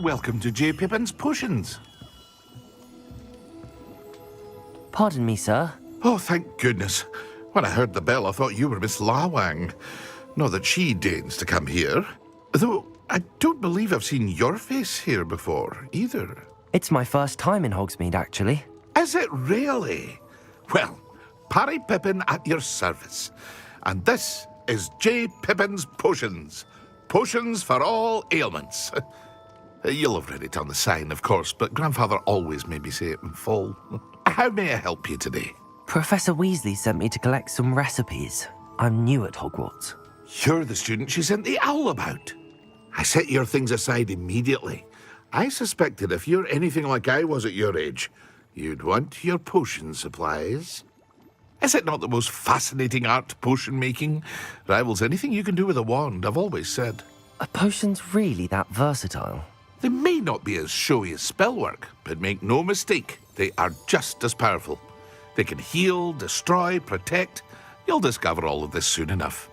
welcome to J. Pippin's Potions. Pardon me, sir. Oh, thank goodness. When I heard the bell, I thought you were Miss Lawang. Not that she deigns to come here. Though I don't believe I've seen your face here before, either. It's my first time in Hogsmeade, actually. Is it really? Well, Parry Pippin at your service. And this is J. Pippin's Potions. Potions for all ailments. You'll have read it on the sign, of course, but Grandfather always made me say it in full. How may I help you today? Professor Weasley sent me to collect some recipes. I'm new at Hogwarts. You're the student she sent the owl about. I set your things aside immediately. I suspected if you're anything like I was at your age, you'd want your potion supplies. Is it not the most fascinating art, potion making? Rivals anything you can do with a wand, I've always said. Are potions really that versatile? They may not be as showy as spellwork, but make no mistake, they are just as powerful. They can heal, destroy, protect. You'll discover all of this soon enough.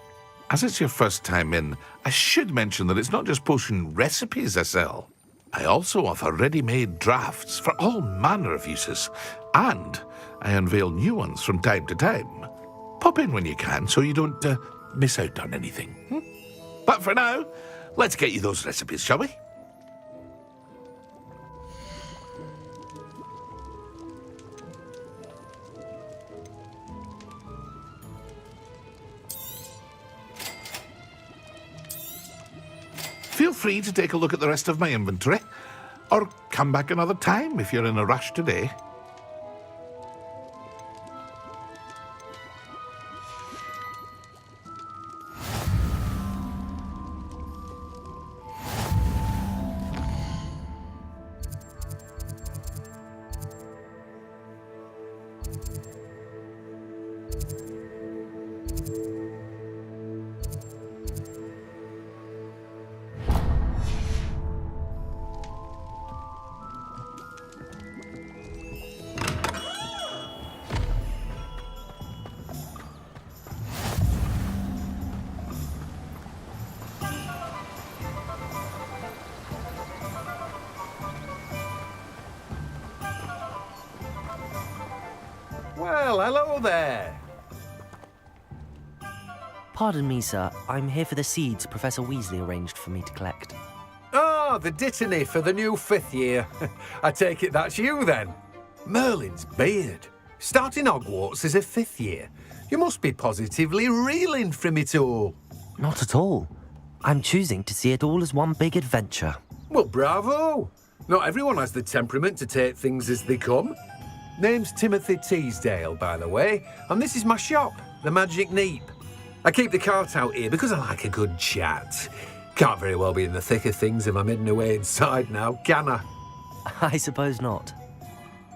As it's your first time in, I should mention that it's not just potion recipes I sell. I also offer ready-made drafts for all manner of uses, and I unveil new ones from time to time. Pop in when you can so you don't miss out on anything. But for now, let's get you those recipes, shall we? Feel free to take a look at the rest of my inventory, or come back another time if you're in a rush today. Well, hello there. Pardon me, sir. I'm here for the seeds Professor Weasley arranged for me to collect. Oh, the dittany for the new 5th year. I take it that's you then. Merlin's beard. Starting Hogwarts as a 5th year. You must be positively reeling from it all. Not at all. I'm choosing to see it all as one big adventure. Well, bravo. Not everyone has the temperament to take things as they come. Name's Timothy Teasdale, by the way, and this is my shop, the Magic Neep. I keep the cart out here because I like a good chat. Can't very well be in the thick of things if I'm hidden away inside now, can I? I suppose not.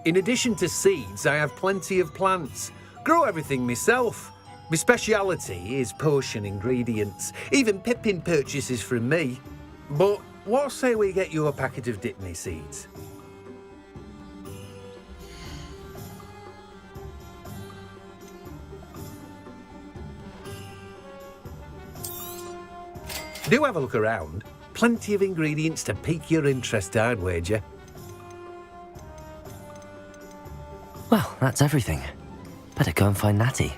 In addition to seeds, I have plenty of plants. Grow everything myself. My speciality is potion ingredients. Even Pippin purchases from me. But what say we get you a packet of Dittany seeds? Do have a look around. Plenty of ingredients to pique your interest, I'd wager. Well, that's everything. Better go and find Natty.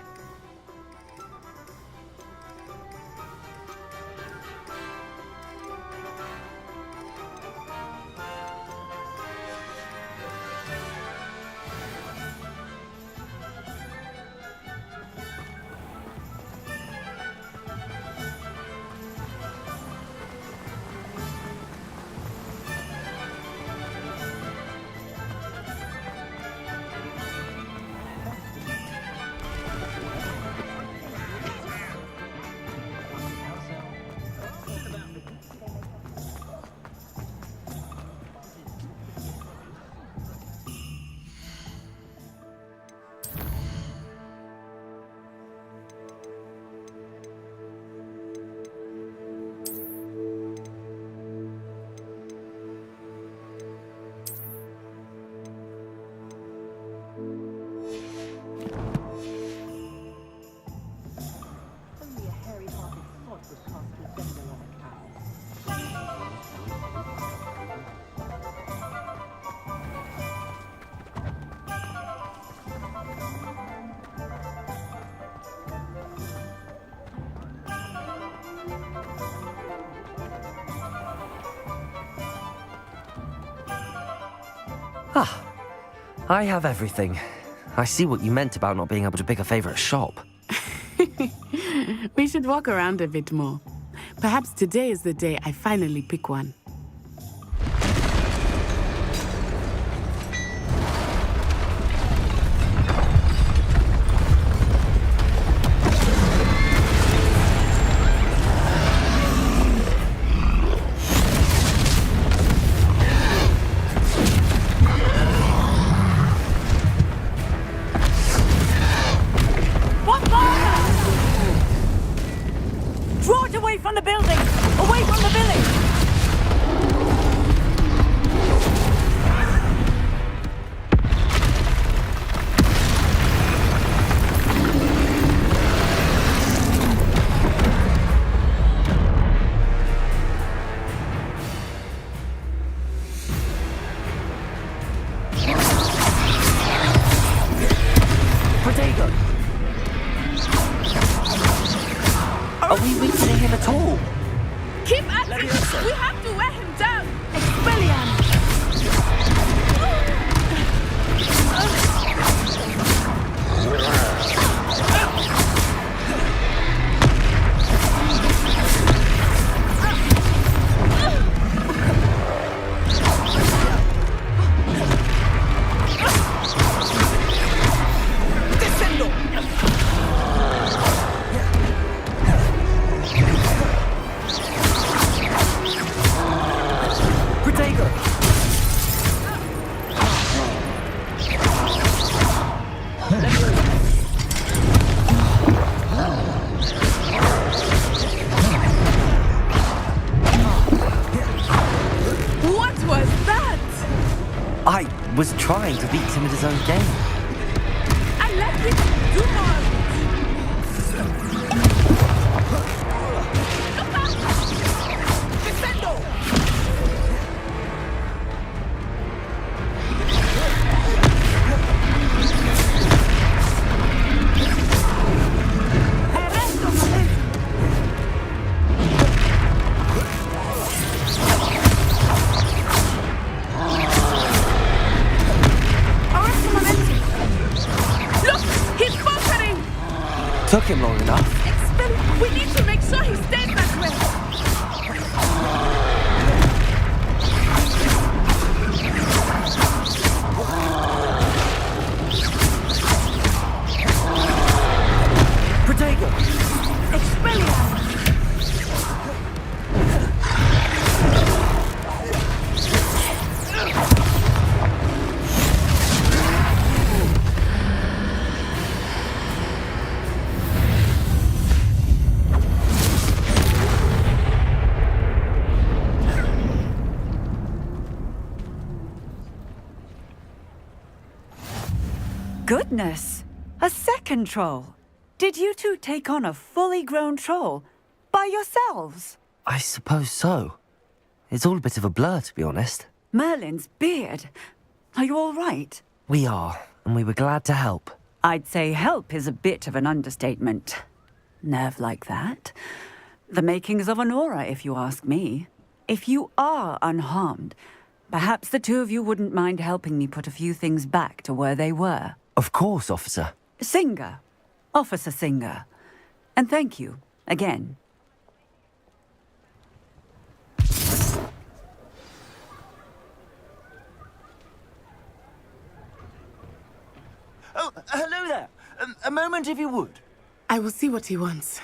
I have everything. I see what you meant about not being able to pick a favorite shop. We should walk around a bit more. Perhaps today is the day I finally pick one. Draw it away from the building! Away from the village! Protego! Are we weakening him at all? Keep at it! We have to wear him down! Expelliarmus! Protego! What was that? I was trying to beat him at his own game. I like it! Do more! Look out! Descendo! Arresto, momento! Arresto, momento! Look! He's faltering! Took him long enough. We need to make sure he stays that way! Protego! Expelliarmus! Goodness! A second troll! Did you two take on a fully grown troll? By yourselves? I suppose so. It's all a bit of a blur, to be honest. Merlin's beard. Are you all right? We are, and we were glad to help. I'd say help is a bit of an understatement. Nerve like that. The makings of an aura, if you ask me. If you are unharmed, perhaps the two of you wouldn't mind helping me put a few things back to where they were. Of course, officer. Singer. Officer Singer. And thank you, again. Oh, hello there. A moment, if you would. I will see what he wants.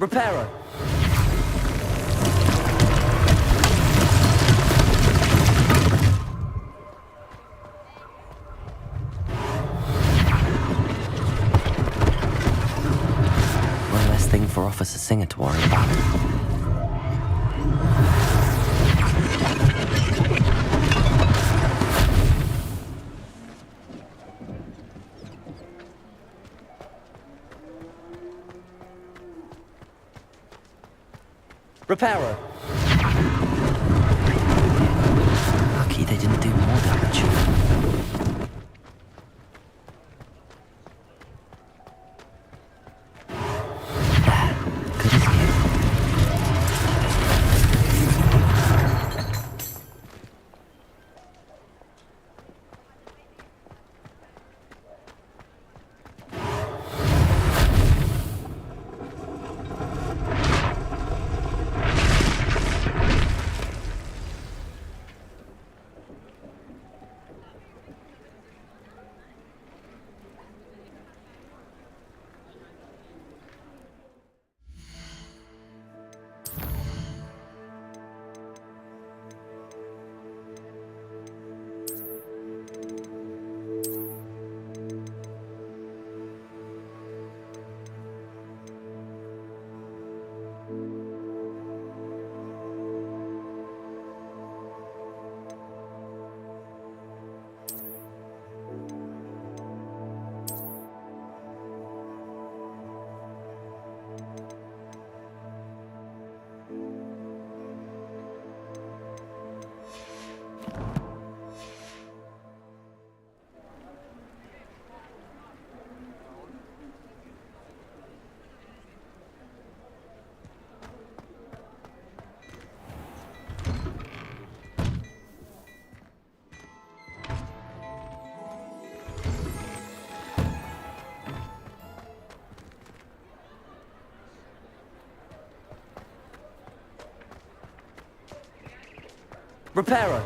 Reparo. One less thing for Officer Singer to worry about. Reparo. Lucky they didn't do more damage. There, good as new. Reparo.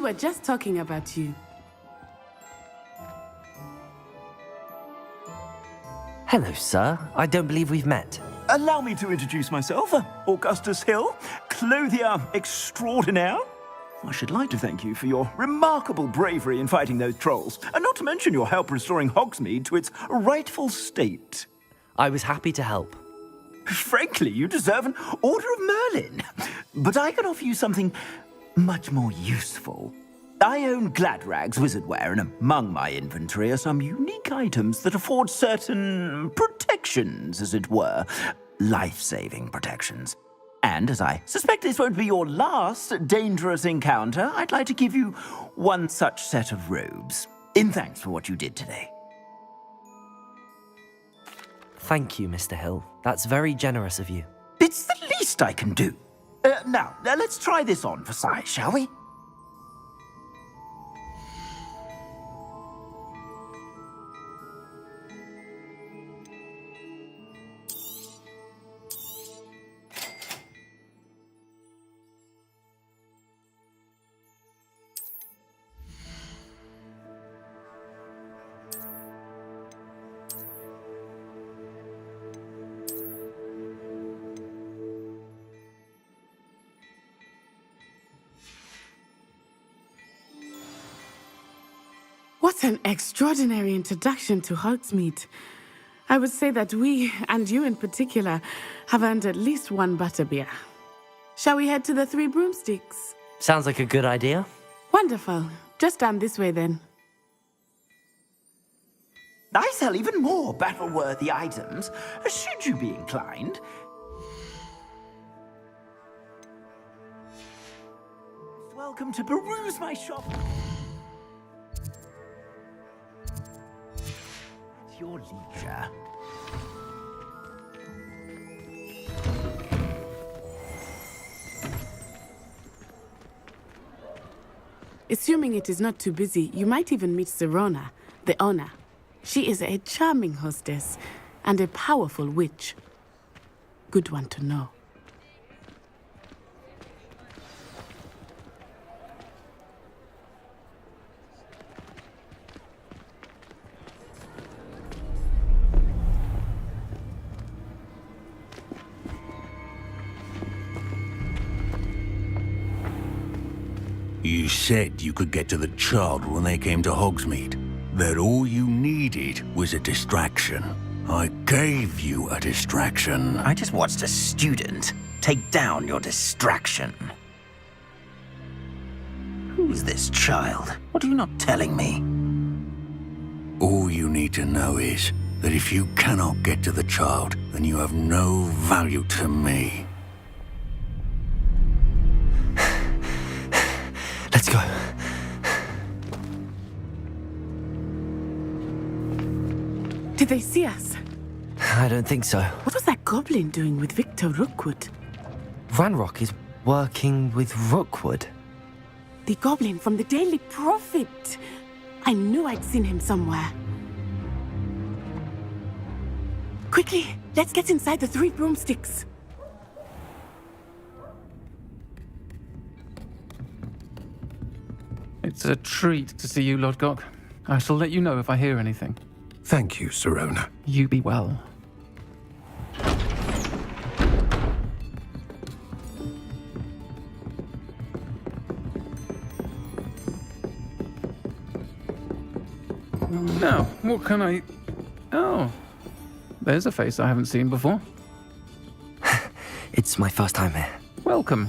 were just talking about you. Hello, sir. I don't believe we've met. Allow me to introduce myself, Augustus Hill, clothier extraordinaire. I should like to thank you for your remarkable bravery in fighting those trolls, and not to mention your help restoring Hogsmeade to its rightful state. I was happy to help. Frankly, you deserve an Order of Merlin. But I can offer you something much more useful. I own Gladrag's wizardware, and among my inventory are some unique items that afford certain protections, as it were. Life-saving protections. And as I suspect this won't be your last dangerous encounter, I'd like to give you one such set of robes, in thanks for what you did today. Thank you, Mr. Hill. That's very generous of you. It's the least I can do. Now, let's try this on for size, shall we? What an extraordinary introduction to Hogsmeade. I would say that we, and you in particular, have earned at least one butterbeer. Shall we head to the Three Broomsticks? Sounds like a good idea. Wonderful. Just down this way then. I sell even more battle-worthy items, should you be inclined. Welcome to peruse my shop. At your leisure. Assuming it is not too busy, you might even meet Serona, the owner. She is a charming hostess and a powerful witch. Good one to know. You said you could get to the child when they came to Hogsmeade. That all you needed was a distraction. I gave you a distraction. I just watched a student take down your distraction. Who is this child? What are you not telling me? All you need to know is that if you cannot get to the child, then you have no value to me. Let's go. Did they see us? I don't think so. What was that goblin doing with Victor Rookwood? Ranrock is working with Rookwood. The goblin from the Daily Prophet. I knew I'd seen him somewhere. Quickly, let's get inside the Three Broomsticks. It's a treat to see you, Lodgok. I shall let you know if I hear anything. Thank you, Serona. You be well. Now, what can I... Oh, there's a face I haven't seen before. It's my first time here. Welcome.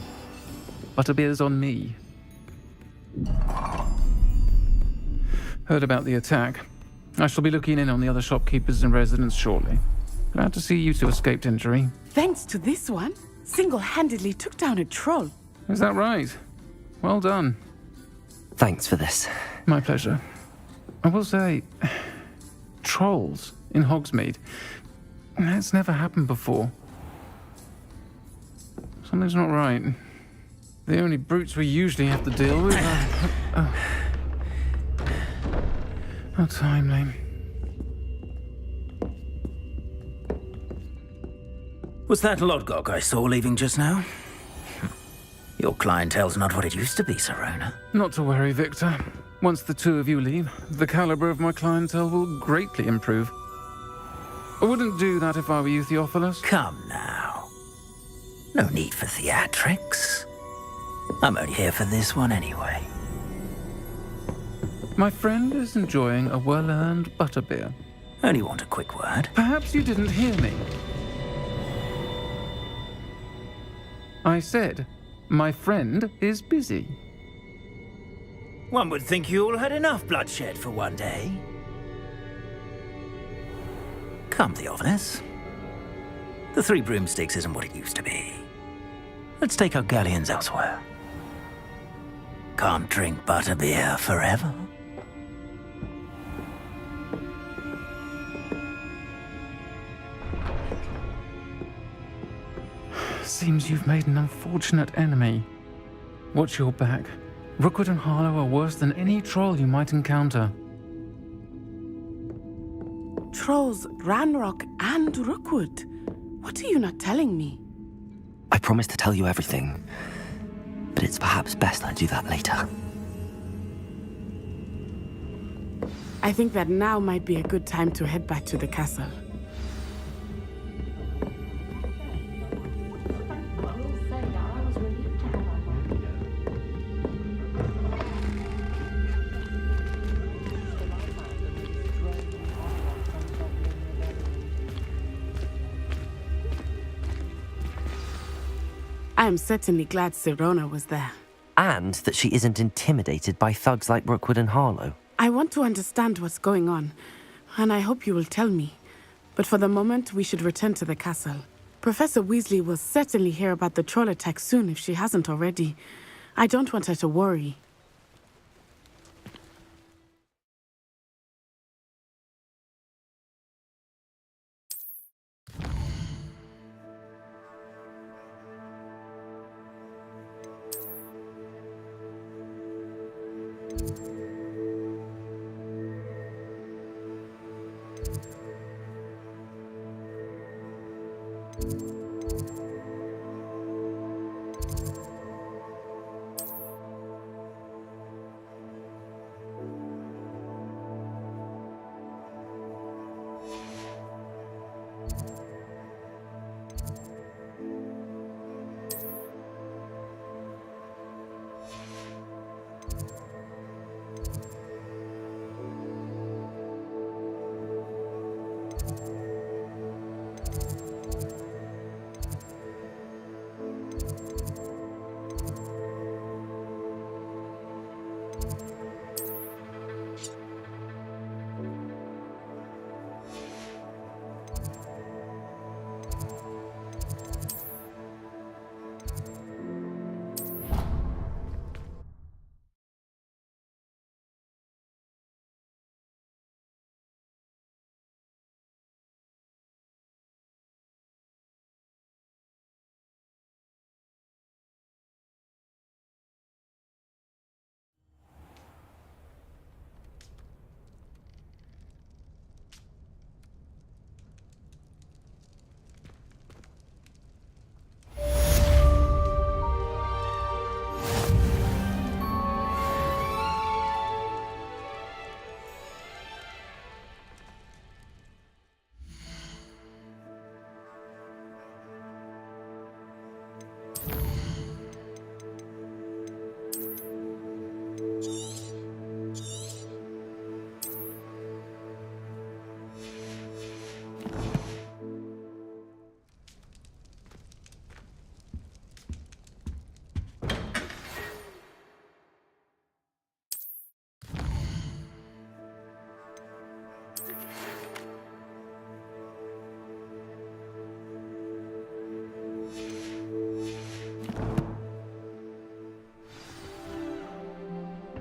Butterbeer's on me. Heard about the attack. I shall be looking in on the other shopkeepers and residents shortly. Glad to see you two escaped injury. Thanks to this one, single-handedly took down a troll. Is that right? Well done. Thanks for this. My pleasure. I will say, trolls in Hogsmeade. That's never happened before. Something's not right. The only brutes we usually have to deal with are... How timely. Was that Lodgok I saw leaving just now? Your clientele's not what it used to be, Serona. Not to worry, Victor. Once the two of you leave, the caliber of my clientele will greatly improve. I wouldn't do that if I were you, Theophilus. Come now. No need for theatrics. I'm only here for this one anyway. My friend is enjoying a well-earned butterbeer. Only want a quick word. Perhaps you didn't hear me. I said, my friend is busy. One would think you all had enough bloodshed for one day. Come, Theophilus. The Three Broomsticks isn't what it used to be. Let's take our galleons elsewhere. Can't drink butterbeer forever. Seems you've made an unfortunate enemy. Watch your back. Rookwood and Harlow are worse than any troll you might encounter. Trolls, Ranrock, and Rookwood. What are you not telling me? I promised to tell you everything, but it's perhaps best I do that later. I think that now might be a good time to head back to the castle. I am certainly glad Serona was there. And that she isn't intimidated by thugs like Rookwood and Harlow. I want to understand what's going on, and I hope you will tell me. But for the moment, we should return to the castle. Professor Weasley will certainly hear about the troll attack soon if she hasn't already. I don't want her to worry.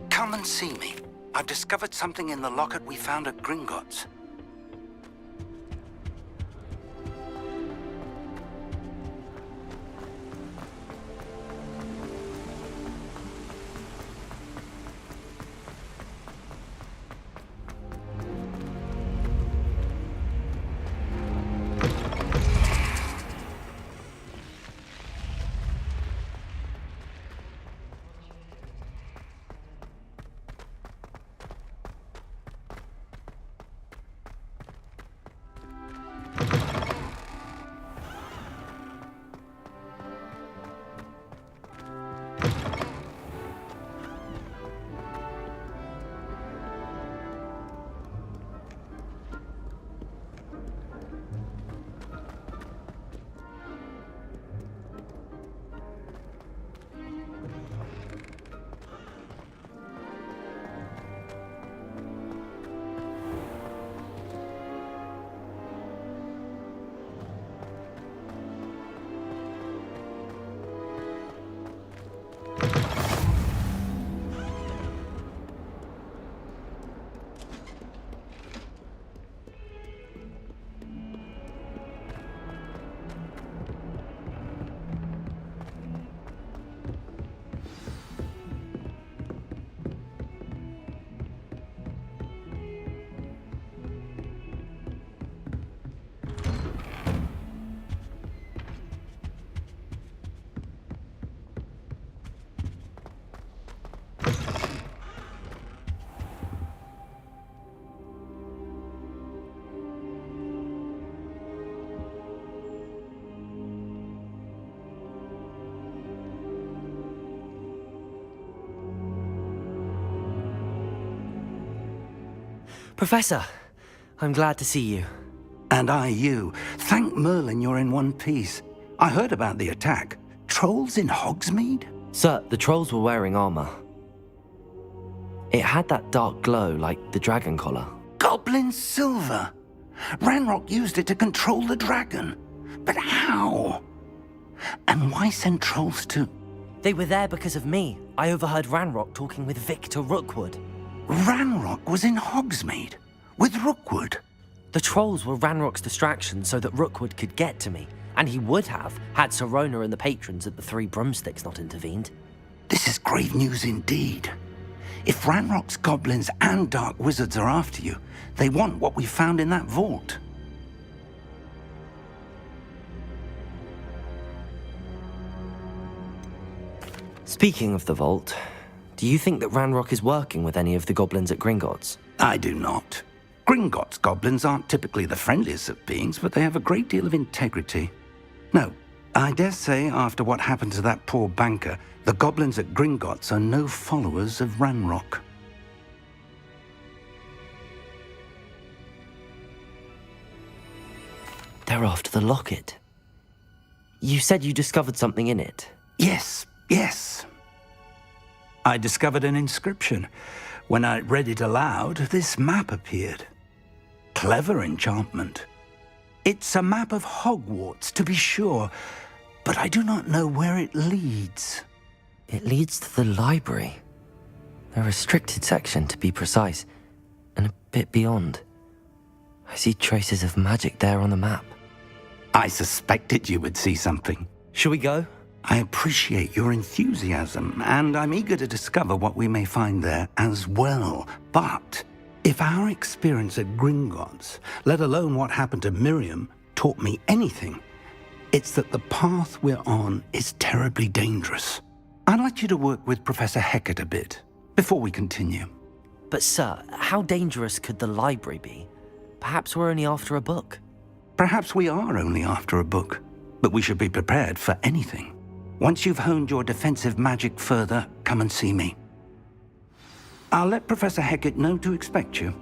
Come and see me. I've discovered something in the locket we found at Gringotts. Professor, I'm glad to see you. And I you. Thank Merlin you're in one piece. I heard about the attack. Trolls in Hogsmeade? Sir, the trolls were wearing armor. It had that dark glow like the dragon collar. Goblin silver. Ranrock used it to control the dragon. But how? And why send trolls to... They were there because of me. I overheard Ranrock talking with Victor Rookwood. Ranrock was in Hogsmeade? With Rookwood? The trolls were Ranrock's distraction so that Rookwood could get to me. And he would have, had Sirona and the patrons at the Three Broomsticks not intervened. This is grave news indeed. If Ranrock's goblins and dark wizards are after you, they want what we found in that vault. Speaking of the vault, do you think that Ranrock is working with any of the goblins at Gringotts? I do not. Gringotts goblins aren't typically the friendliest of beings, but they have a great deal of integrity. No, I dare say after what happened to that poor banker, the goblins at Gringotts are no followers of Ranrock. They're after the locket. You said you discovered something in it. Yes. I discovered an inscription. When I read it aloud, this map appeared. Clever enchantment. It's a map of Hogwarts, to be sure, but I do not know where it leads. It leads to the library. A restricted section, to be precise, and a bit beyond. I see traces of magic there on the map. I suspected you would see something. Shall we go? I appreciate your enthusiasm, and I'm eager to discover what we may find there as well. But if our experience at Gringotts, let alone what happened to Miriam, taught me anything, it's that the path we're on is terribly dangerous. I'd like you to work with Professor Hecat a bit before we continue. But sir, how dangerous could the library be? Perhaps we're only after a book. Perhaps we are only after a book, but we should be prepared for anything. Once you've honed your defensive magic further, come and see me. I'll let Professor Hecat know to expect you.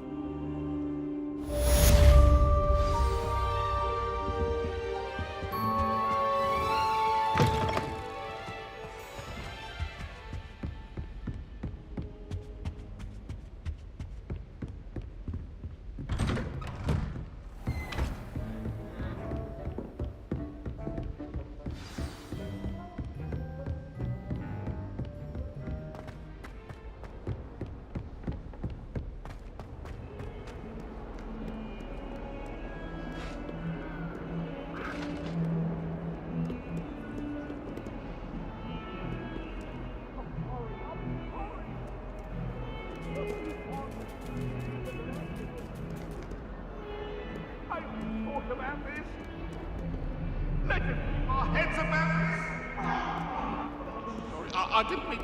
About this? Let us keep our heads about this. Sorry, I didn't mean...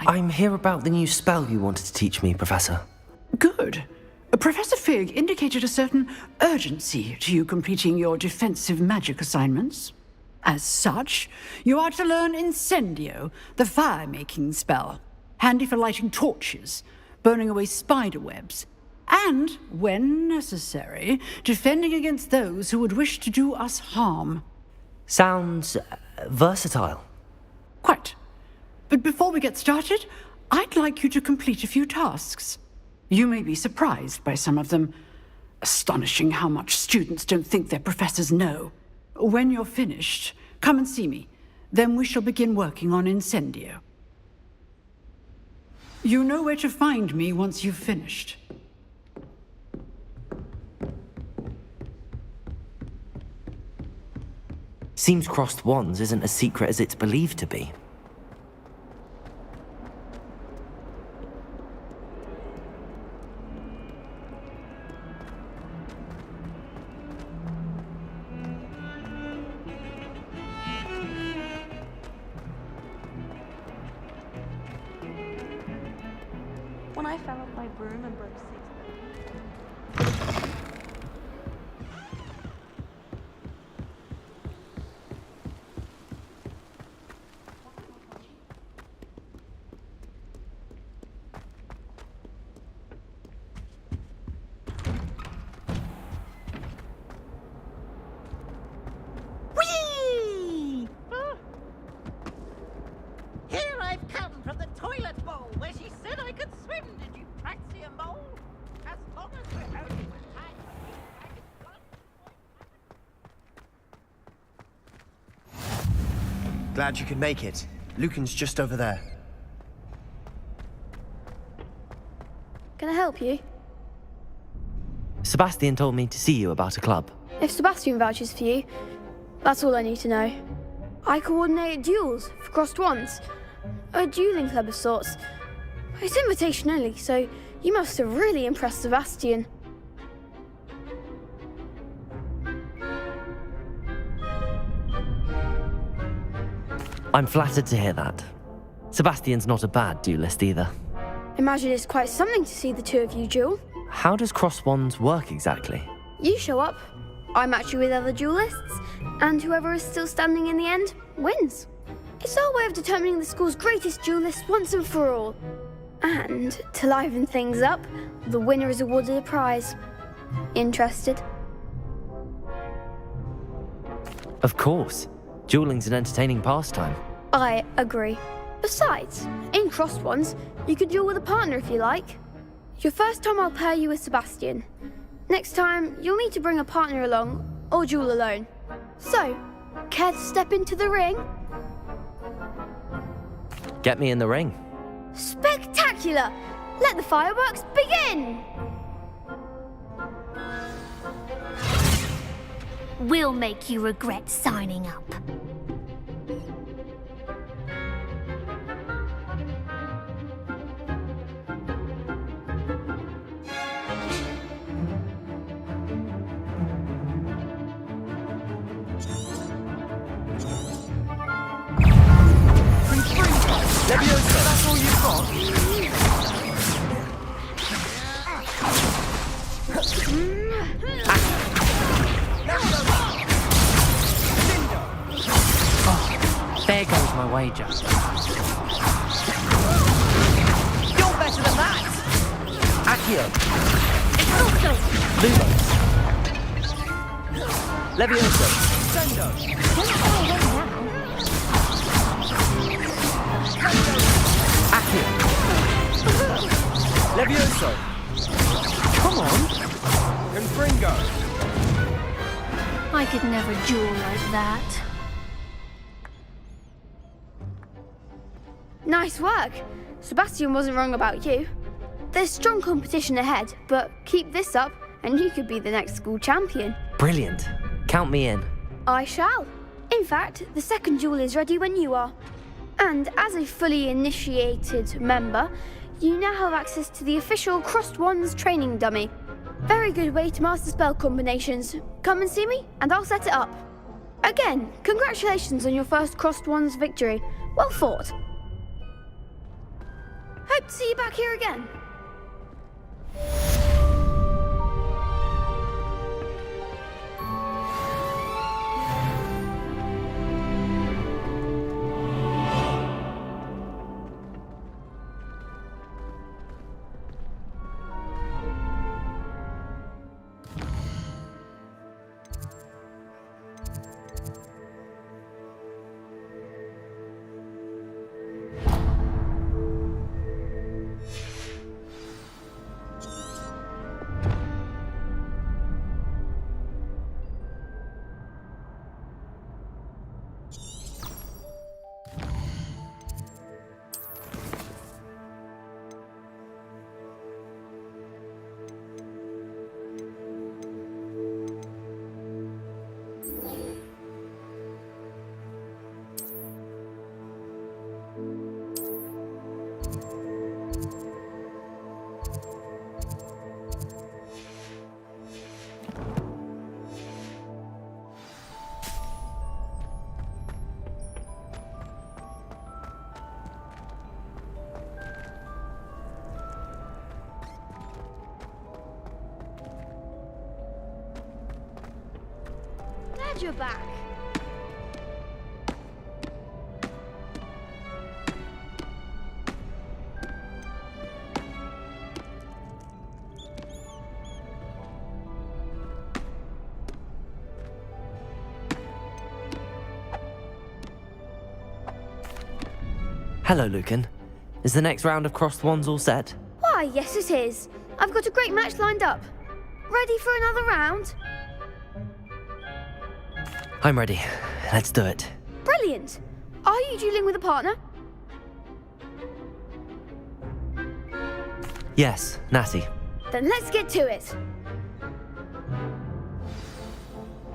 I'm here about the new spell you wanted to teach me, Professor. Good. Professor Fig indicated a certain urgency to you completing your defensive magic assignments. As such, you are to learn Incendio, the fire-making spell, handy for lighting torches, burning away spider webs, and, when necessary, defending against those who would wish to do us harm. Sounds versatile. Quite. But before we get started, I'd like you to complete a few tasks. You may be surprised by some of them. Astonishing how much students don't think their professors know. When you're finished, come and see me. Then we shall begin working on Incendio. You know where to find me once you've finished. Seems crossed wands isn't as secret as it's believed to be. When I fell off my broom and broke 6 Whee! Here I've come from the toilet bowl where she said I could swim. Did you Praxia mole? As long as we're only with time. Glad you could make it. Lucan's just over there. Can I help you? Sebastian told me to see you about a club. If Sebastian vouches for you, that's all I need to know. I coordinate duels for crossed wands. A dueling club of sorts. It's invitation only, so you must have really impressed Sebastian. I'm flattered to hear that. Sebastian's not a bad duelist either. Imagine it's quite something to see the two of you duel. How does cross wands work exactly? You show up, I match you with other duelists, and whoever is still standing in the end wins. It's our way of determining the school's greatest duelist once and for all. And to liven things up, the winner is awarded a prize. Interested? Of course. Dueling's an entertaining pastime. I agree. Besides, in crossed ones, you could duel with a partner if you like. Your first time I'll pair you with Sebastian. Next time, you'll need to bring a partner along, or duel alone. So, care to step into the ring? Get me in the ring. Spectacular! Let the fireworks begin! We'll make you regret signing up. That's all you've got? There goes my wager. You're better than that! Accio. Ludo. Levioso. Sendo! Accio. Levioso. Come on. Confringo. I could never duel like that. Nice work. Sebastian wasn't wrong about you. There's strong competition ahead, but keep this up and you could be the next school champion. Brilliant. Count me in. I shall. In fact, the second duel is ready when you are. And as a fully initiated member, you now have access to the official Crossed Wands training dummy. Very good way to master spell combinations. Come and see me, and I'll set it up. Again, congratulations on your first Crossed Wands victory. Well fought. Good to see you back here again. Glad you're back. Hello, Lucan. Is the next round of crossed wands all set? Why, yes it is. I've got a great match lined up. Ready for another round? I'm ready. Let's do it. Brilliant. Are you dueling with a partner? Yes, Natty. Then let's get to it.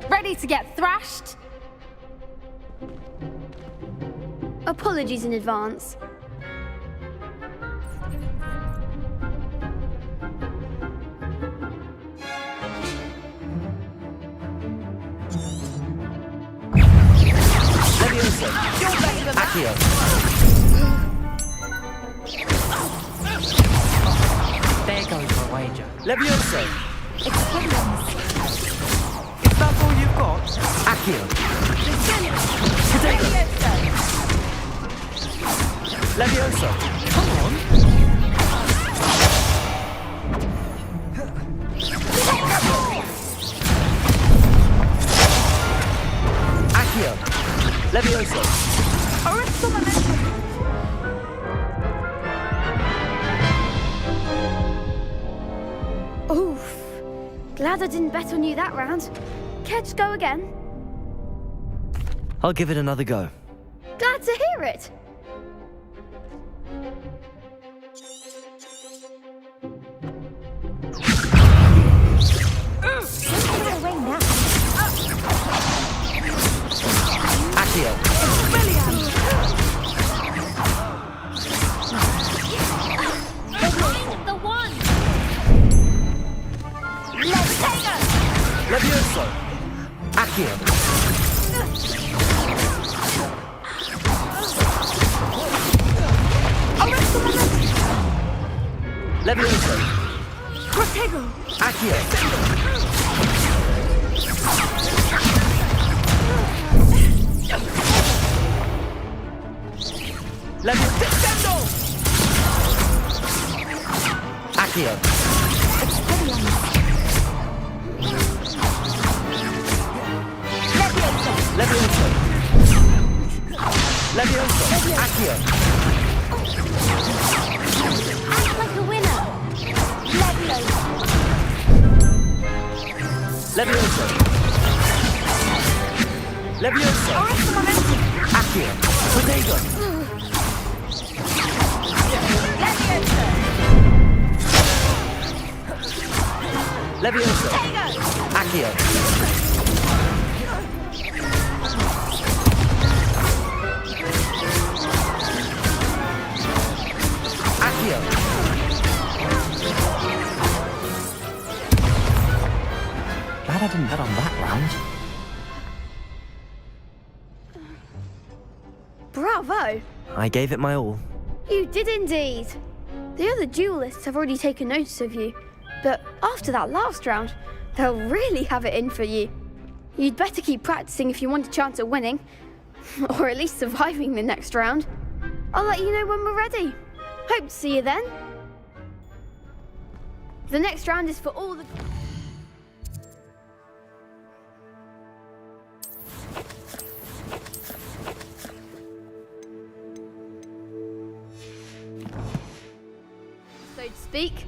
Ready to get thrashed? Apologies in advance. Accio. There goes my wager. Levioso! Experience. Is that all you've got? Accio. Potato! Levioso! Come on. Accio. Levioso! Oof. Glad I didn't bet on you that round. Care to go again? I'll give it another go. Glad to hear it. Accio. The one. Levioso! Accio. Levioso! Protego. Accio. Levioso! Accio. Levioso! Levioso! Accio. Act like a winner. Levioso! Levioso! Accio. Potato! Levioso! Accio. Accio. Glad I didn't bet on that round. Bravo. I gave it my all. You did indeed. The other duelists have already taken notice of you, but after that last round, they'll really have it in for you. You'd better keep practicing if you want a chance at winning, or at least surviving the next round. I'll let you know when we're ready. Hope to see you then. The next round is for all the... so to speak.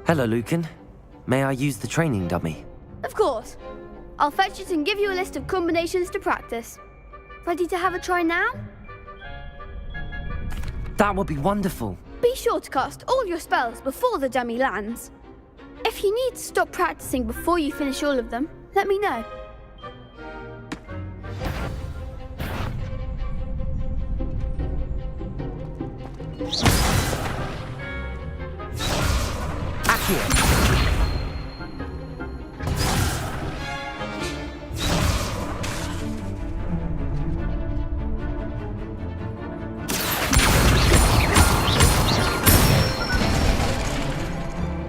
Hello, Lucan. May I use the training dummy? Of course. I'll fetch it and give you a list of combinations to practice. Ready to have a try now? That would be wonderful. Be sure to cast all your spells before the dummy lands. If you need to stop practicing before you finish all of them, let me know. Accio.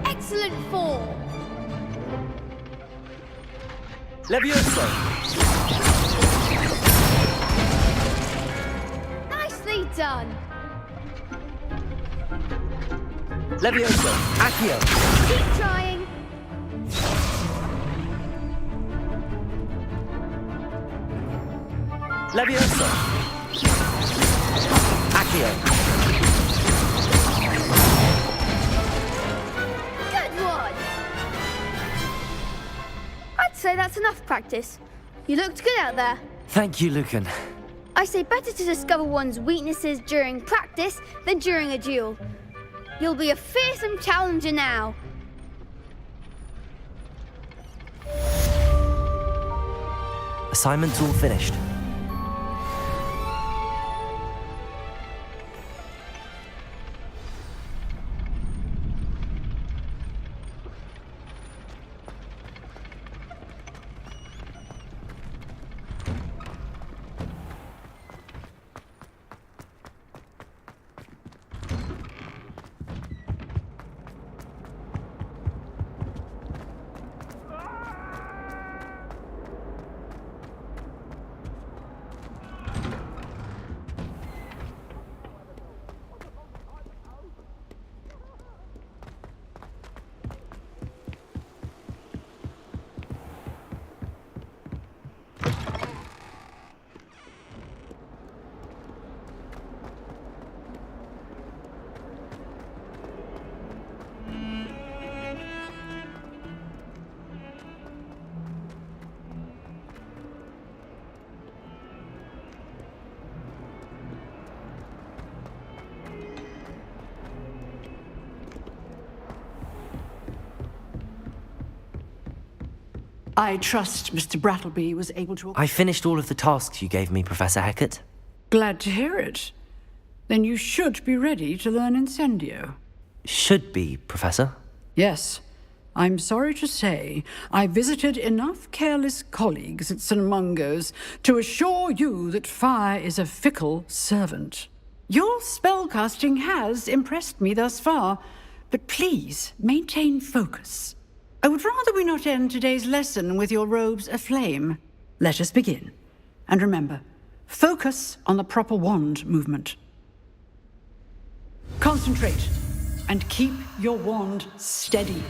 Excellent form. Levioso! Nicely done. Levioso! Accio! Keep trying. Levioso! Accio! Good one. I'd say that's enough practice. You looked good out there. Thank you, Lucan. I say better to discover one's weaknesses during practice than during a duel. You'll be a fearsome challenger now. Assignment's all finished. I trust Mr. Brattleby was able to... I finished all of the tasks you gave me, Professor Hecat. Glad to hear it. Then you should be ready to learn Incendio. Should be, Professor. Yes. I'm sorry to say, I visited enough careless colleagues at St. Mungo's to assure you that fire is a fickle servant. Your spellcasting has impressed me thus far, but please maintain focus. I would rather we not end today's lesson with your robes aflame. Let us begin. And remember, focus on the proper wand movement. Concentrate and keep your wand steady.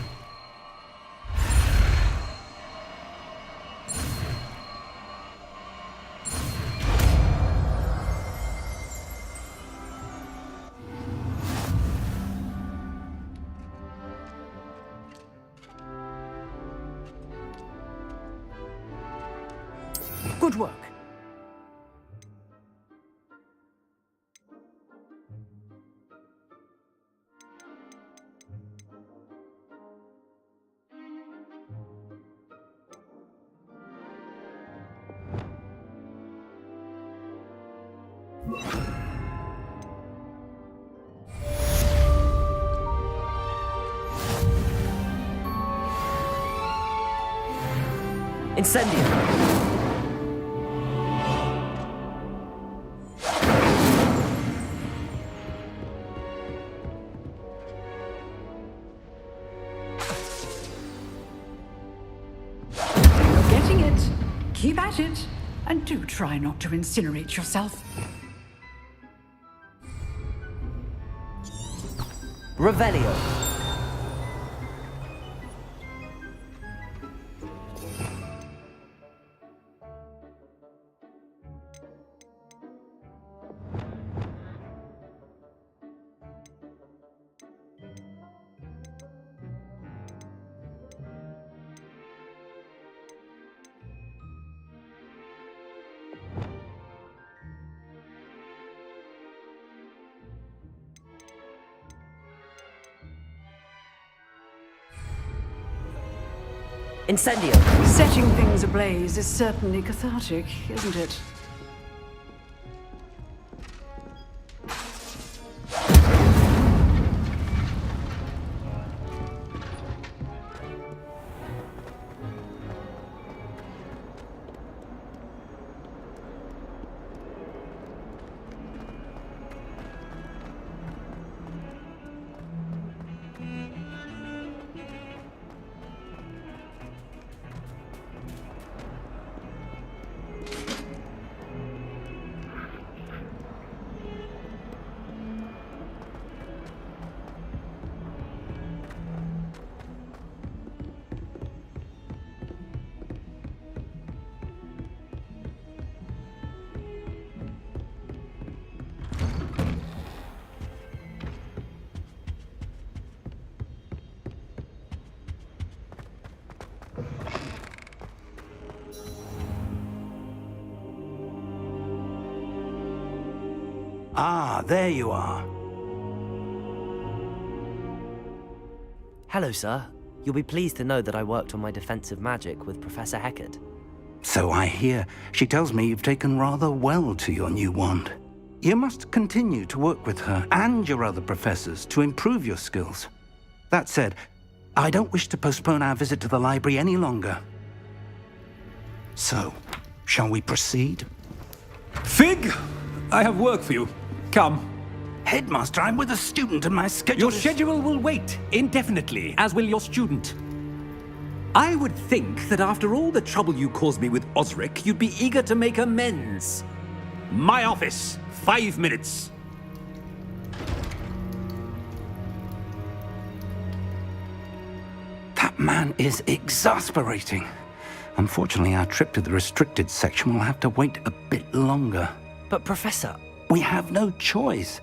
Good work. Incendio! You're getting it. Keep at it. And do try not to incinerate yourself. Revelio. Incendio! Setting things ablaze is certainly cathartic, isn't it? Ah, there you are. Hello, sir. You'll be pleased to know that I worked on my defensive magic with Professor Heckard. So I hear. She tells me you've taken rather well to your new wand. You must continue to work with her and your other professors to improve your skills. That said, I don't wish to postpone our visit to the library any longer. So, shall we proceed? Fig! I have work for you. Come. Headmaster, I'm with a student and my schedule Your schedule will wait indefinitely, as will your student. I would think that after all the trouble you caused me with Osric, you'd be eager to make amends. My office, 5 minutes. That man is exasperating. Unfortunately, our trip to the restricted section will have to wait a bit longer. But, Professor... We have no choice.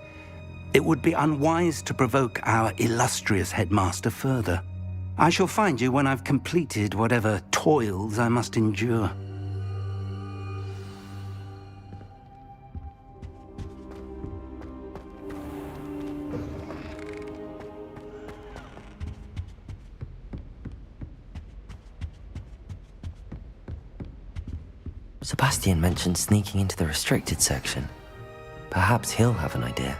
It would be unwise to provoke our illustrious headmaster further. I shall find you when I've completed whatever toils I must endure. Sebastian mentioned sneaking into the restricted section. Perhaps he'll have an idea.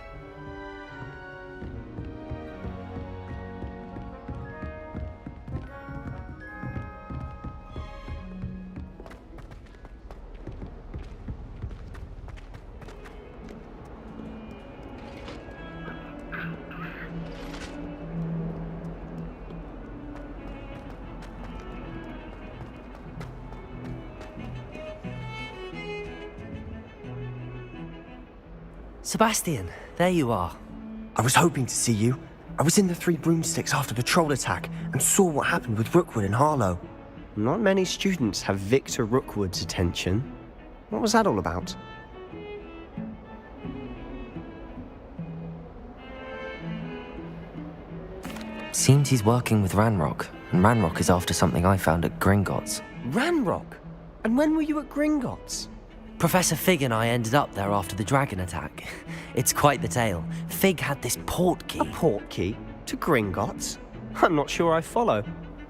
Sebastian, there you are. I was hoping to see you. I was in the Three Broomsticks after the troll attack and saw what happened with Rookwood and Harlow. Not many students have Victor Rookwood's attention. What was that all about? Seems he's working with Ranrock, and Ranrock is after something I found at Gringotts. Ranrock? And when were you at Gringotts? Professor Fig and I ended up there after the dragon attack. It's quite the tale. Fig had this port key. A port key? To Gringotts? I'm not sure I follow.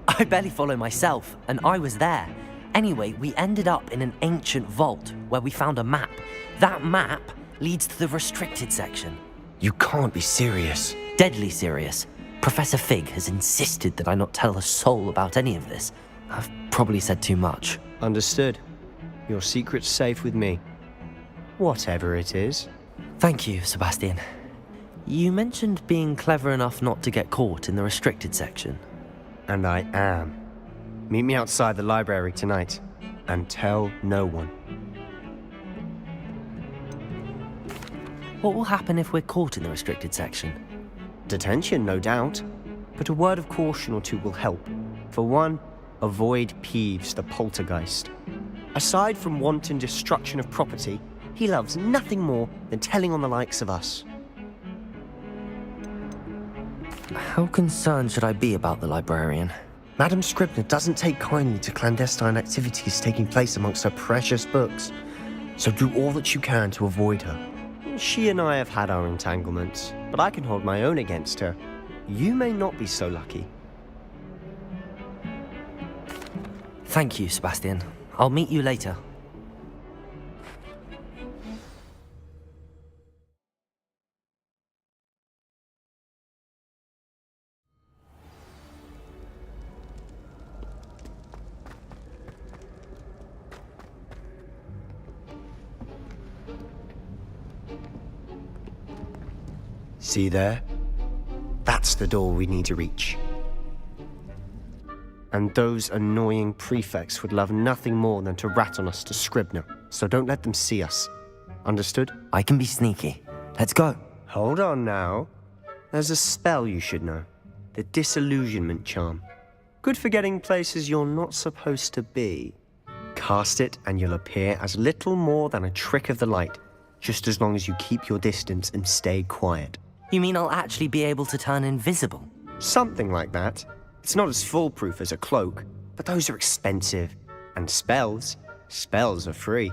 I barely follow myself, and I was there. Anyway, we ended up in an ancient vault where we found a map. That map leads to the restricted section. You can't be serious. Deadly serious. Professor Fig has insisted that I not tell a soul about any of this. I've probably said too much. Understood. Your secret's safe with me. Whatever it is. Thank you, Sebastian. You mentioned being clever enough not to get caught in the restricted section. And I am. Meet me outside the library tonight, and tell no one. What will happen if we're caught in the restricted section? Detention, no doubt. But a word of caution or two will help. For one, avoid Peeves the poltergeist. Aside from wanton destruction of property, he loves nothing more than telling on the likes of us. How concerned should I be about the librarian? Madam Scribner doesn't take kindly to clandestine activities taking place amongst her precious books, so do all that you can to avoid her. She and I have had our entanglements, but I can hold my own against her. You may not be so lucky. Thank you, Sebastian. I'll meet you later. See there? That's the door we need to reach. And those annoying prefects would love nothing more than to rat on us to Scribner, so don't let them see us. Understood? I can be sneaky. Let's go. Hold on now. There's a spell you should know. The Disillusionment Charm. Good for getting places you're not supposed to be. Cast it and you'll appear as little more than a trick of the light, just as long as you keep your distance and stay quiet. You mean I'll actually be able to turn invisible? Something like that. It's not as foolproof as a cloak, but those are expensive. And spells are free.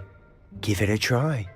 Give it a try.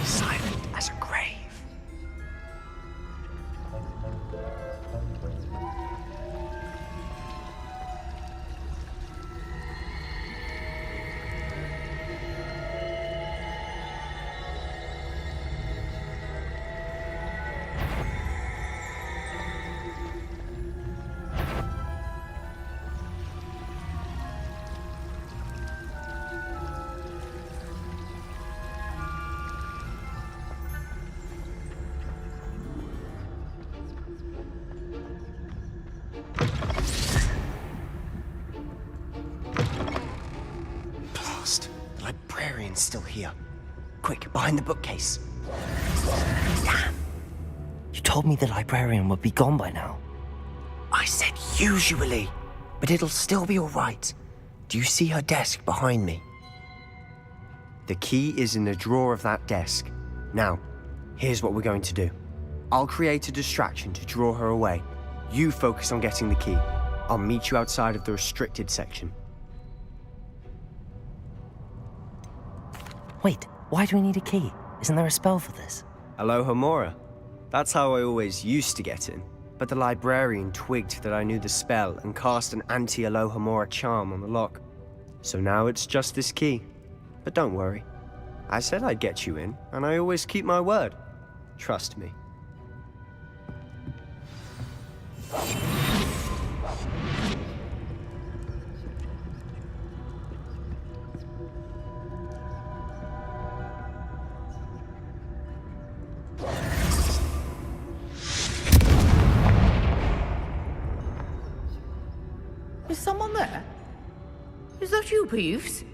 Silent as a grave. The librarian's still here. Quick, behind the bookcase. Damn. You told me the librarian would be gone by now. I said usually, but it'll still be all right. Do you see her desk behind me? The key is in the drawer of that desk. Now, here's what we're going to do. I'll create a distraction to draw her away. You focus on getting the key. I'll meet you outside of the restricted section. Wait, why do we need a key? Isn't there a spell for this? Alohomora. That's how I always used to get in. But the librarian twigged that I knew the spell and cast an anti-Alohomora charm on the lock. So now it's just this key. But don't worry. I said I'd get you in, and I always keep my word. Trust me. Is someone there? Is that you, Peeves?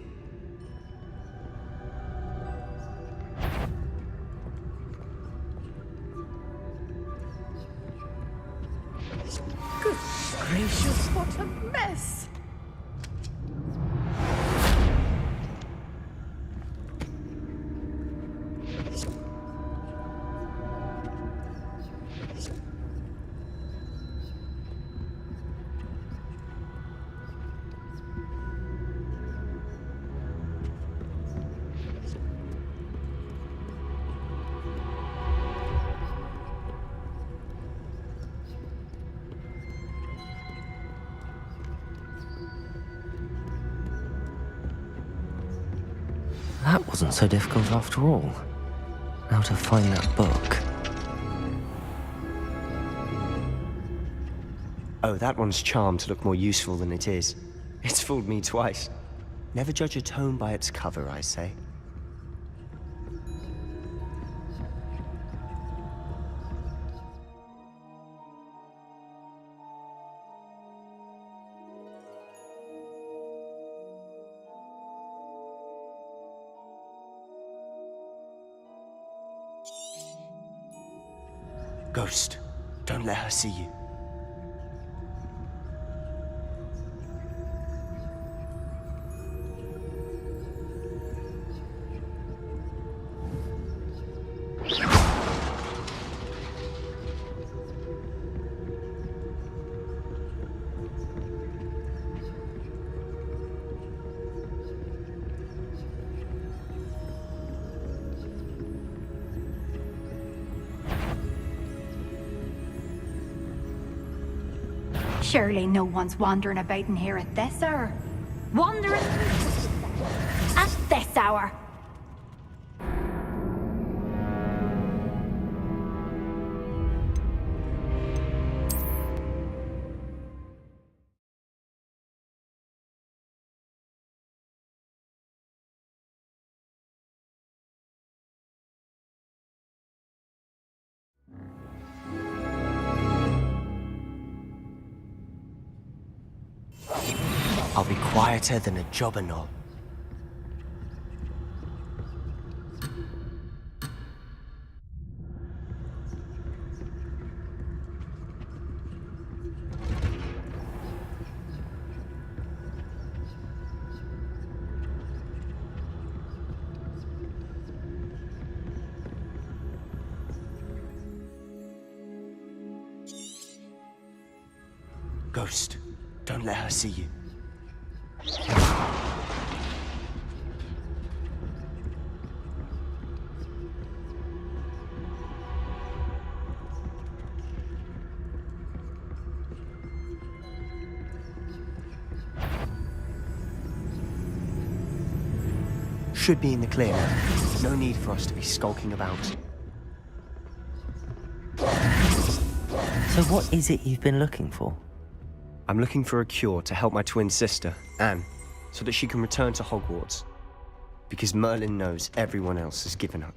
Good gracious, what a mess! That wasn't so difficult after all. Now to find that book. Oh, that one's charmed to look more useful than it is. It's fooled me twice. Never judge a tome by its cover, I say. Ghost, don't let her see you. Surely no one's wandering about in here at this hour. Wandering at this hour. I'll be quieter than a jobberknoll. Ghost, don't let her see you. Should be in the clear now. No need for us to be skulking about. So what is it you've been looking for? I'm looking for a cure to help my twin sister, Anne, so that she can return to Hogwarts. Because Merlin knows everyone else has given up.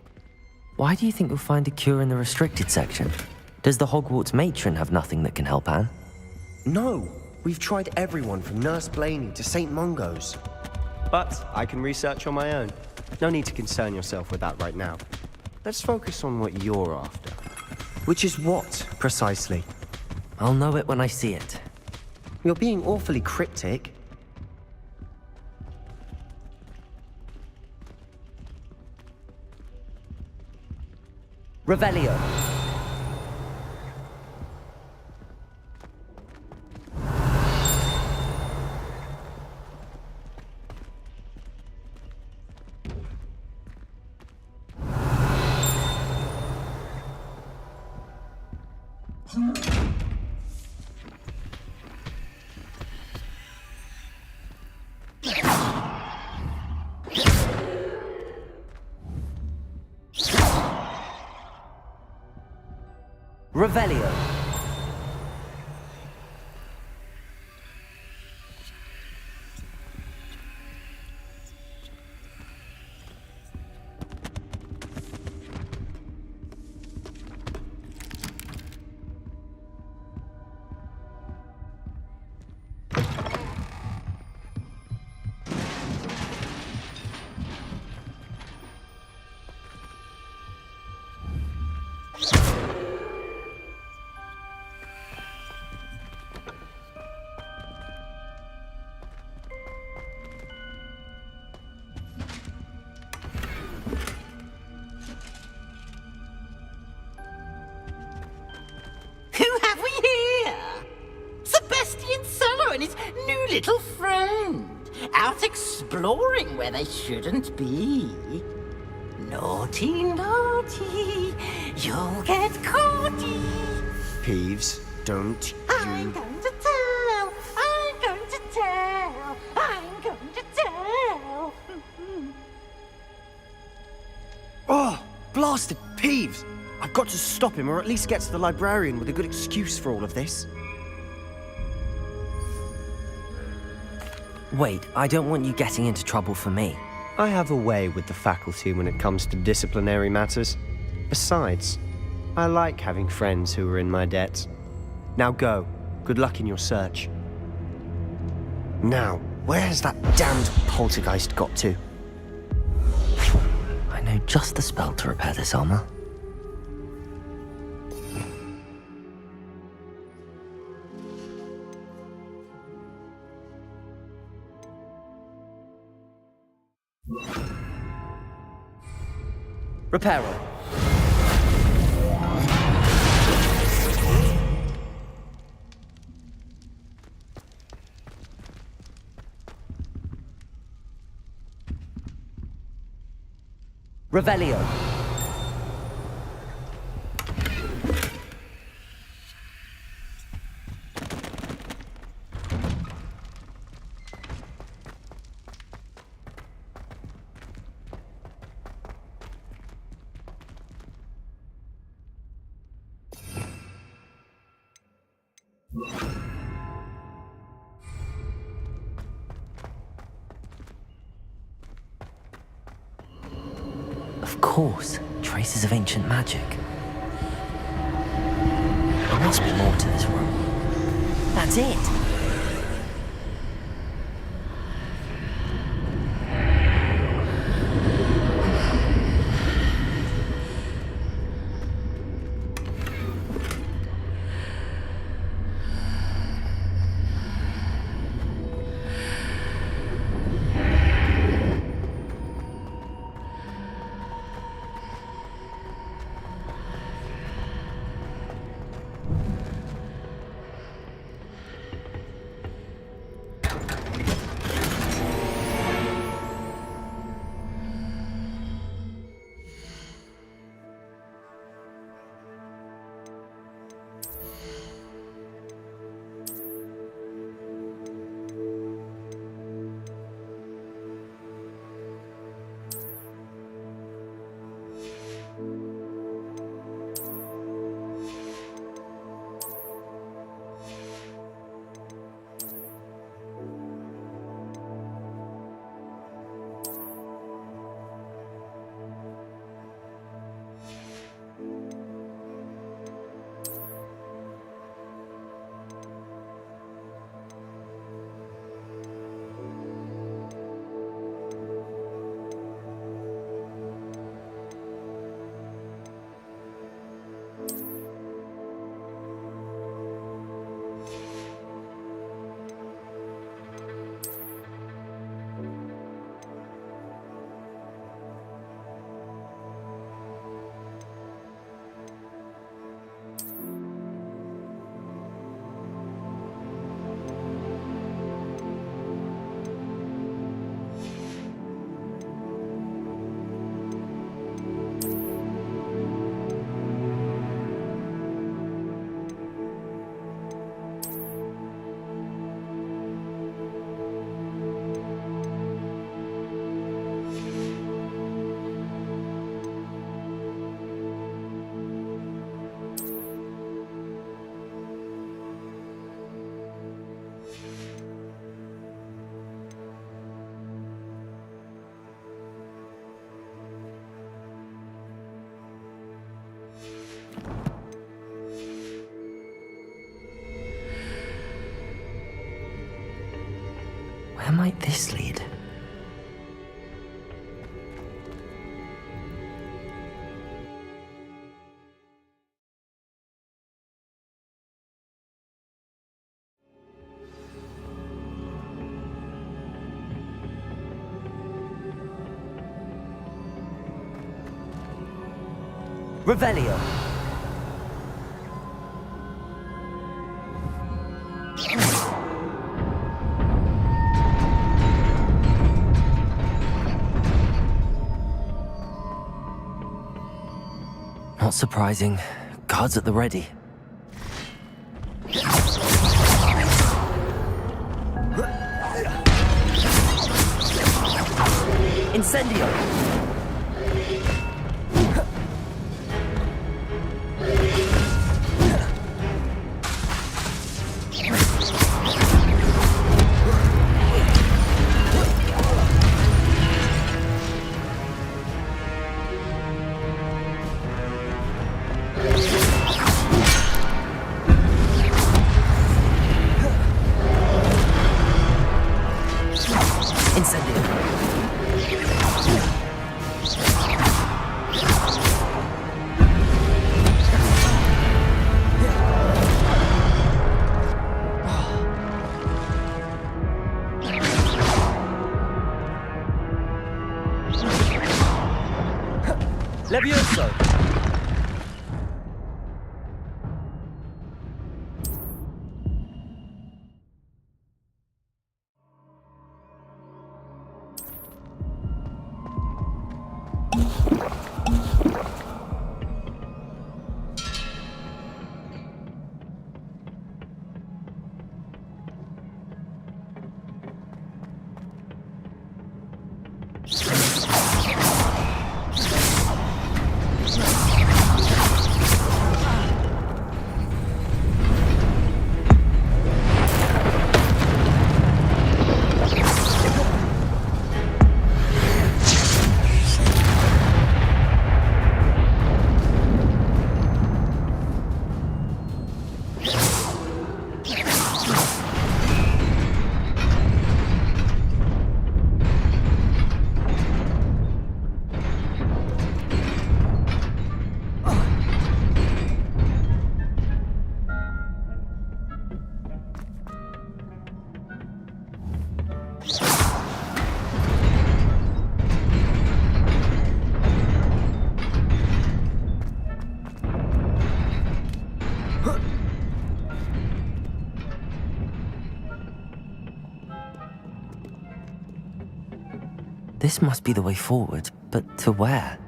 Why do you think you'll find a cure in the restricted section? Does the Hogwarts matron have nothing that can help Anne? No! We've tried everyone from Nurse Blaney to St. Mungo's. But I can research on my own. No need to concern yourself with that right now. Let's focus on what you're after. Which is what, precisely? I'll know it when I see it. You're being awfully cryptic. Revelio. Revelio. Little friend, out exploring where they shouldn't be. Naughty, naughty, you'll get caughty. Peeves, don't I'm going to tell, I'm going to tell, I'm going to tell. blasted Peeves! I've got to stop him, or at least get to the librarian with a good excuse for all of this. Wait, I don't want you getting into trouble for me. I have a way with the faculty when it comes to disciplinary matters. Besides, I like having friends who are in my debt. Now go. Good luck in your search. Now, where has that damned poltergeist got to? I know just the spell to repair this armor. Reparo. Revelio. Of course, traces of ancient magic. There must be more to this room. That's it! Where might this lead? Revelio. Not surprising. Guards at the ready. Incendio! Levioso! This must be the way forward, but to where?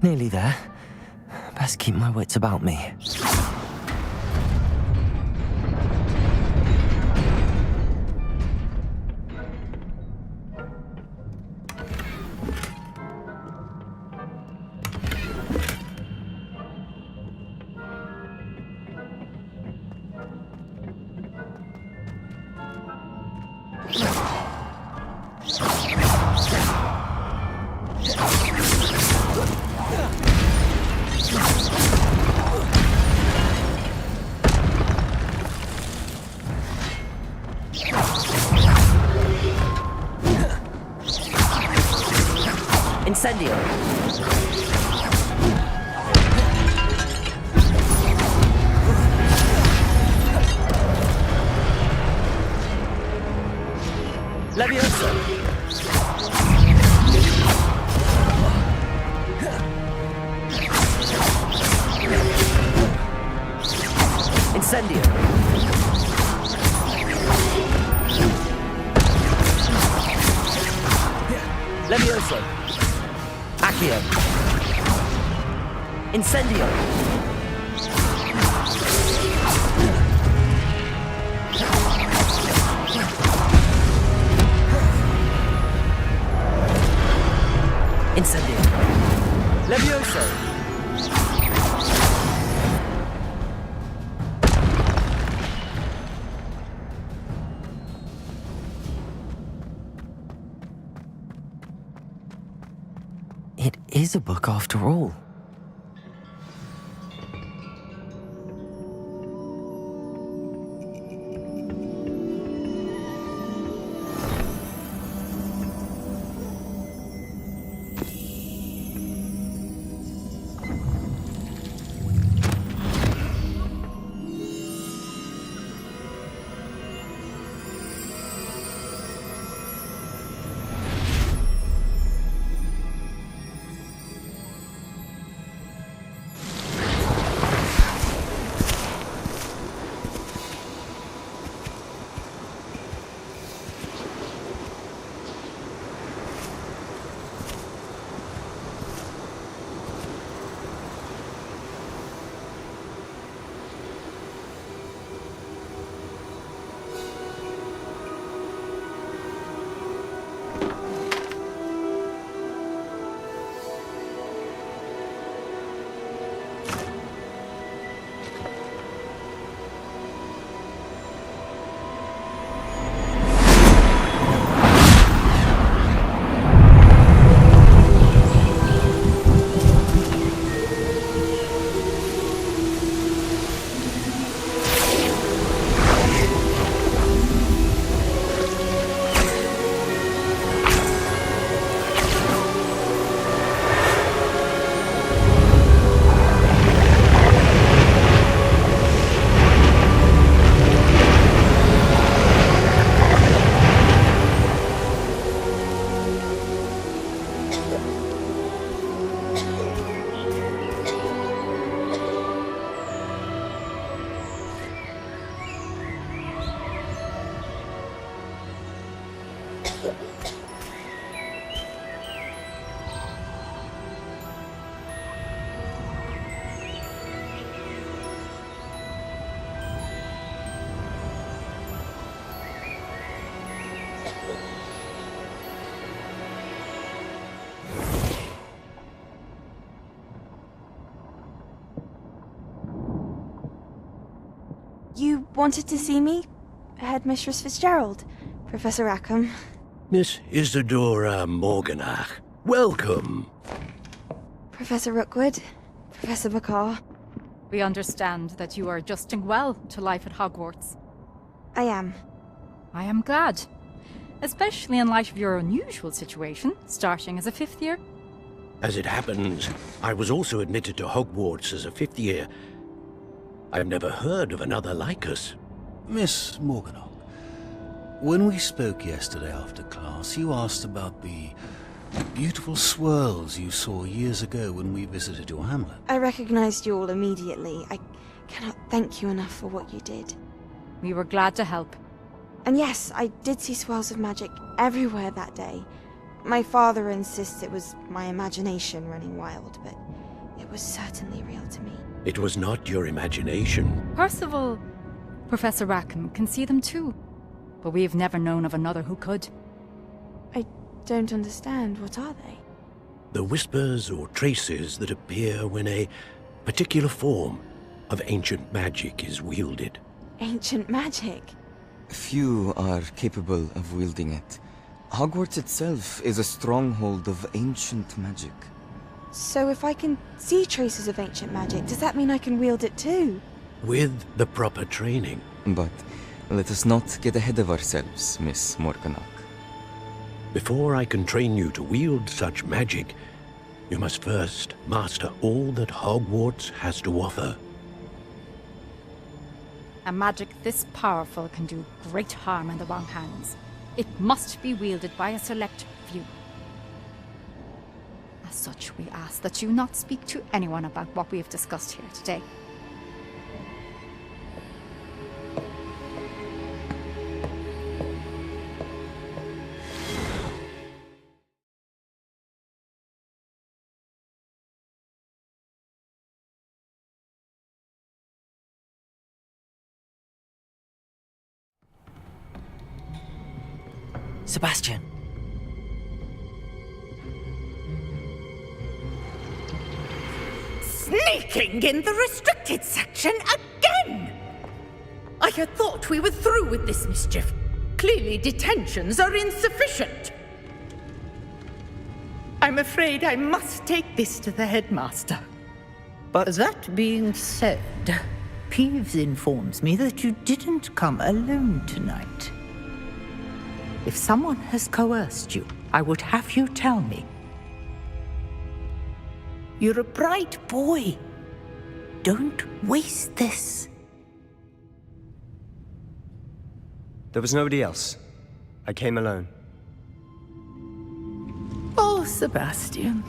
Nearly there. Best keep my wits about me. Incendio! Levioso! Incendio! Levioso! Accio! Incendio! Incendio! Levioso! It is a book after all. You wanted to see me? Headmistress Fitzgerald, Professor Rackham. Miss Isadora Morganach, welcome. Professor Rookwood, Professor McCaw. We understand that you are adjusting well to life at Hogwarts. I am. I am glad. Especially in light of your unusual situation, starting as a 5th year. As it happens, I was also admitted to Hogwarts as a 5th year. I've never heard of another like us. Miss Morganach, when we spoke yesterday after class, you asked about the beautiful swirls you saw years ago when we visited your hamlet. I recognized you all immediately. I cannot thank you enough for what you did. We were glad to help. And yes, I did see swirls of magic everywhere that day. My father insists it was my imagination running wild, but it was certainly real to me. It was not your imagination. Percival, Professor Rackham can see them too. But we've never known of another who could. I don't understand. What are they? The whispers or traces that appear when a particular form of ancient magic is wielded. Ancient magic? Few are capable of wielding it. Hogwarts itself is a stronghold of ancient magic. So if I can see traces of ancient magic, does that mean I can wield it too? With the proper training. But let us not get ahead of ourselves, Miss Morganach. Before I can train you to wield such magic, you must first master all that Hogwarts has to offer. A magic this powerful can do great harm in the wrong hands. It must be wielded by a select few. As such, we ask that you not speak to anyone about what we have discussed here today. Sebastian. Sneaking in the restricted section again! I had thought we were through with this mischief. Clearly detentions are insufficient. I'm afraid I must take this to the headmaster. But that being said, Peeves informs me that you didn't come alone tonight. If someone has coerced you, I would have you tell me. You're a bright boy. Don't waste this. There was nobody else. I came alone. Oh, Sebastian.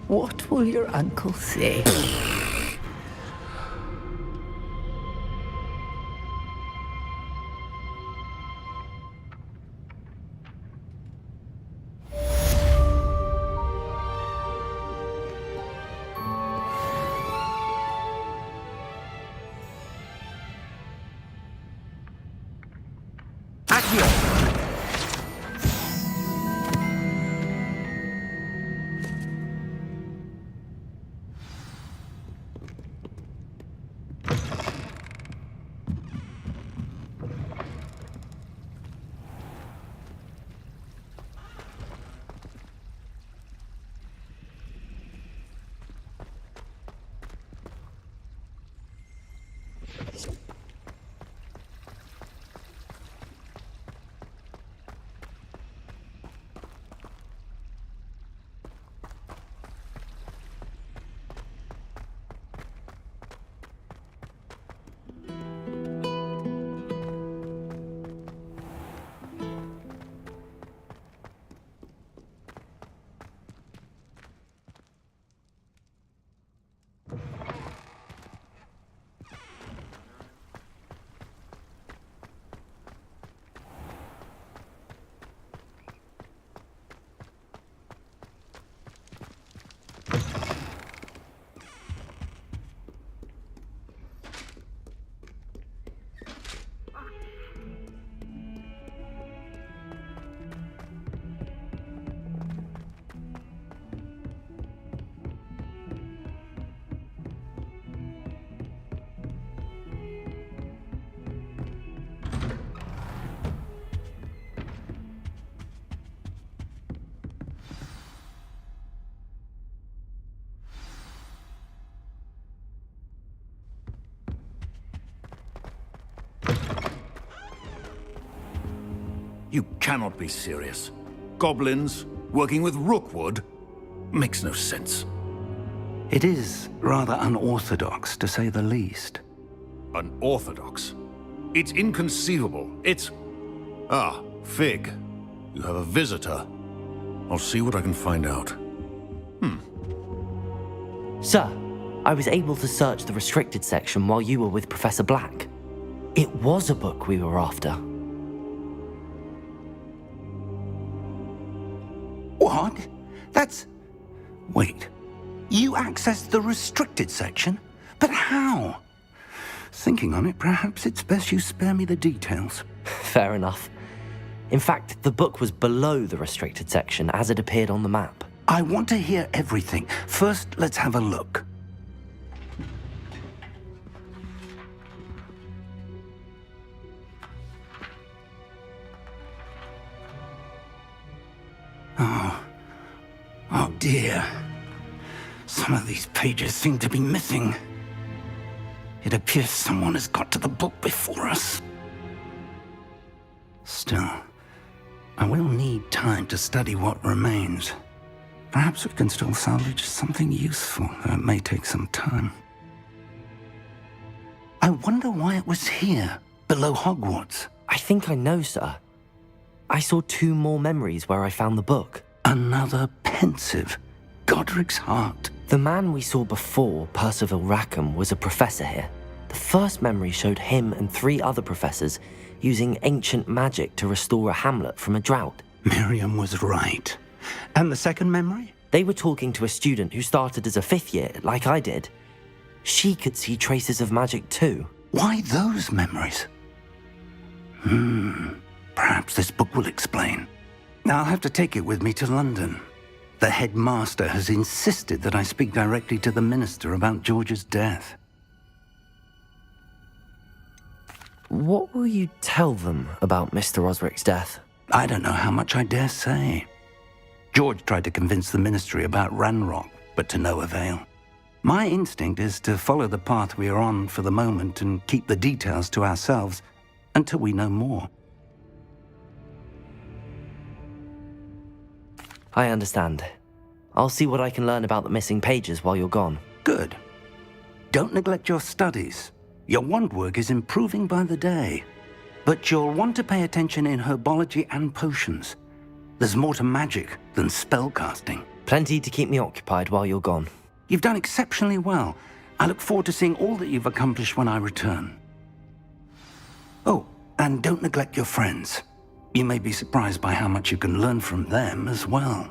What will your uncle say? You cannot be serious. Goblins working with Rookwood? Makes no sense. It is rather unorthodox, to say the least. Unorthodox? It's inconceivable. It's... Ah, Fig. You have a visitor. I'll see what I can find out. Sir, I was able to search the restricted section while you were with Professor Black. It was a book we were after. What? That's... Wait. You accessed the restricted section? But how? Thinking on it, perhaps it's best you spare me the details. Fair enough. In fact, the book was below the restricted section as it appeared on the map. I want to hear everything. First, let's have a look. Oh dear. Some of these pages seem to be missing. It appears someone has got to the book before us. Still, I will need time to study what remains. Perhaps we can still salvage something useful, though it may take some time. I wonder why it was here, below Hogwarts. I think I know, sir. I saw 2 more memories where I found the book. Another pensive. Godric's heart. The man we saw before, Percival Rackham, was a professor here. The first memory showed him and 3 other professors using ancient magic to restore a hamlet from a drought. Miriam was right. And the second memory? They were talking to a student who started as a 5th year, like I did. She could see traces of magic too. Why those memories? Perhaps this book will explain. I'll have to take it with me to London. The headmaster has insisted that I speak directly to the minister about George's death. What will you tell them about Mr. Osric's death? I don't know how much I dare say. George tried to convince the ministry about Ranrock, but to no avail. My instinct is to follow the path we are on for the moment and keep the details to ourselves until we know more. I understand. I'll see what I can learn about the missing pages while you're gone. Good. Don't neglect your studies. Your wand work is improving by the day. But you'll want to pay attention in herbology and potions. There's more to magic than spellcasting. Plenty to keep me occupied while you're gone. You've done exceptionally well. I look forward to seeing all that you've accomplished when I return. Oh, and don't neglect your friends. You may be surprised by how much you can learn from them as well.